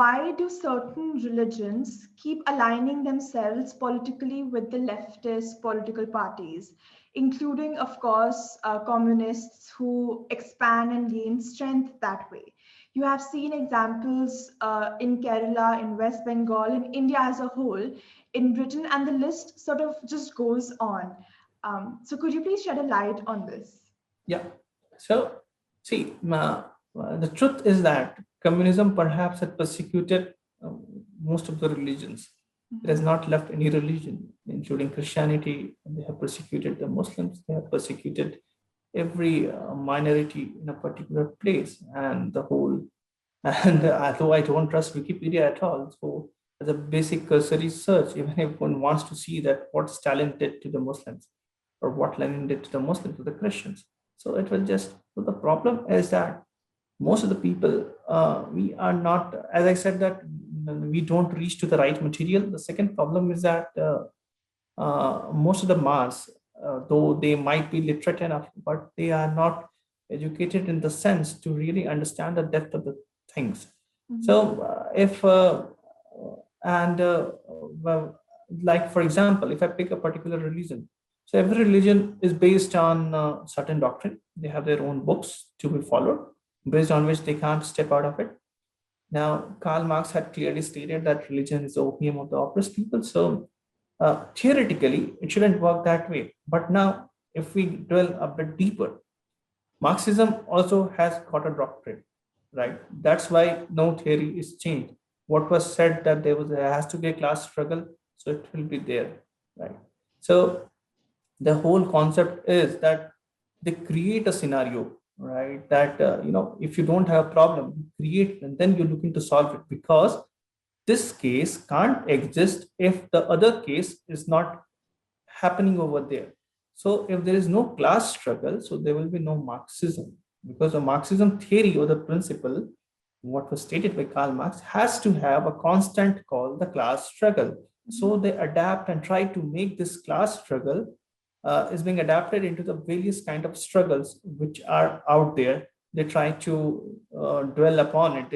why do certain religions keep aligning themselves politically with the leftist political parties, including, of course, communists who expand and gain strength that way? You have seen examples in Kerala, in West Bengal, in India as a whole, in Britain, and the list sort of just goes on. So, could you please shed a light on this? Yeah. So, see, the truth is that communism perhaps had persecuted most of the religions. It has not left any religion, including Christianity. They have persecuted the Muslims. They have persecuted every minority in a particular place, and the whole. And although I don't trust Wikipedia at all, so as a basic cursory search, even if one wants to see that what Stalin did to the Muslims or what Lenin did to the Muslims, to the Christians, so it will just. So the problem is that most of the people, we are not, as I said, that we don't reach to the right material. The second problem is that most of the mass, though they might be literate enough, but they are not educated in the sense to really understand the depth of the things. So if and well, like for example, if I pick a particular religion, so every religion is based on certain doctrine. They have their own books to be followed, based on which they can't step out of it. Now, Karl Marx had clearly stated that religion is the opium of the oppressed people. So theoretically, it shouldn't work that way. But now, if we dwell a bit deeper, Marxism also has got a doctrine, right? That's why no theory is changed. What was said that there has to be a class struggle, so it will be there, right? So the whole concept is that they create a scenario, right? That if you don't have a problem, you create and then you look into solve it, because this case can't exist if the other case is not happening over there. So if there is no class struggle, so there will be no Marxism, because the Marxism theory or the principle, what was stated by Karl Marx, has to have a constant called the class struggle. So they adapt and try to make this class struggle is being adapted into the various kind of struggles which are out there. They try to dwell upon it.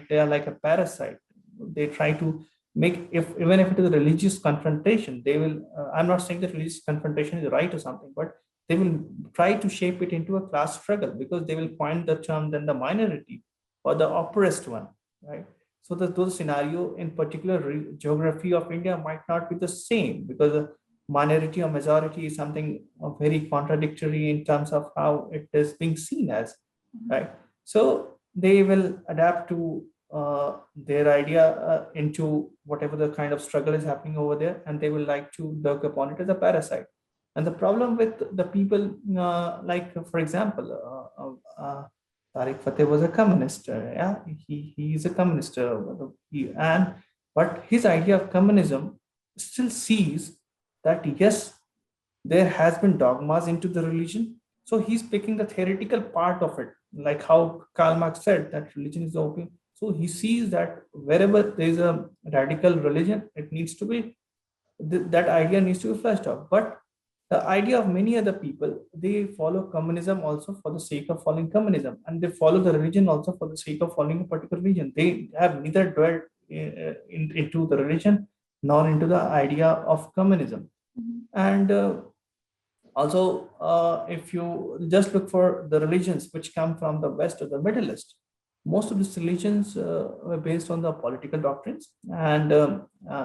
They are like a parasite. They try to make, if even if it is a religious confrontation, they will, I'm not saying that religious confrontation is right or something, but they will try to shape it into a class struggle, because they will point the term then the minority or the oppressed one, right? So those scenario in particular geography of India might not be the same, because the minority or majority is something very contradictory in terms of how it is being seen as, right? So they will adapt to their idea into whatever the kind of struggle is happening over there, and they will like to look upon it as a parasite. And the problem with the people, like for example, Tariq Fateh was a communist. Yeah, he is a communist, but his idea of communism still sees that yes, there has been dogmas into the religion. So he's picking the theoretical part of it, like how Karl Marx said that religion is the opium. So he sees that wherever there is a radical religion, it needs to be, that idea needs to be fleshed out. But the idea of many other people, they follow communism also for the sake of following communism, and they follow the religion also for the sake of following a particular religion. They have neither dwelled into the religion nor into the idea of communism. And also, if you just look for the religions which come from the West or the Middle East, most of these religions were based on the political doctrines. And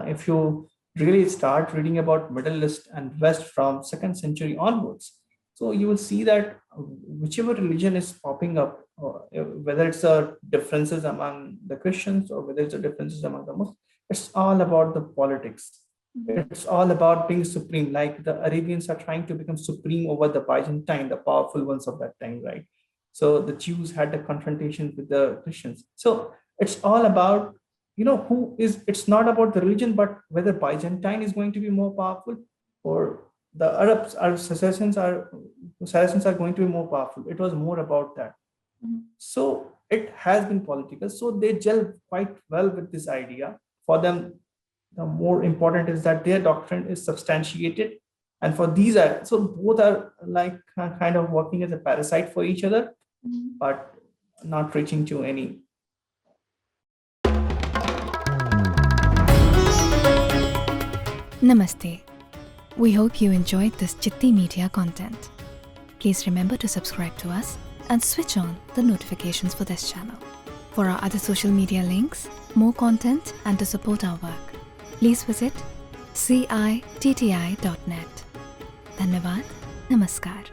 if you really start reading about Middle East and West from second century onwards, so you will see that whichever religion is popping up, whether it's differences among the Christians or whether it's differences among the Muslims, it's all about the politics. It's all about being supreme. Like the Arabians are trying to become supreme over the Byzantine, the powerful ones of that time, right? So the Jews had the confrontation with the Christians. So it's all about, who is, it's not about the religion, but whether Byzantine is going to be more powerful or the Saracens are going to be more powerful. It was more about that. So it has been political. So they gel quite well with this idea. For them, the more important is that their doctrine is substantiated. And for these, so both are like kind of working as a parasite for each other, but not reaching to any. Namaste. We hope you enjoyed this Chitti Media content. Please remember to subscribe to us and switch on the notifications for this channel. For our other social media links, more content, and to support our work, please visit citti.net. Dhanyavad. Namaskar.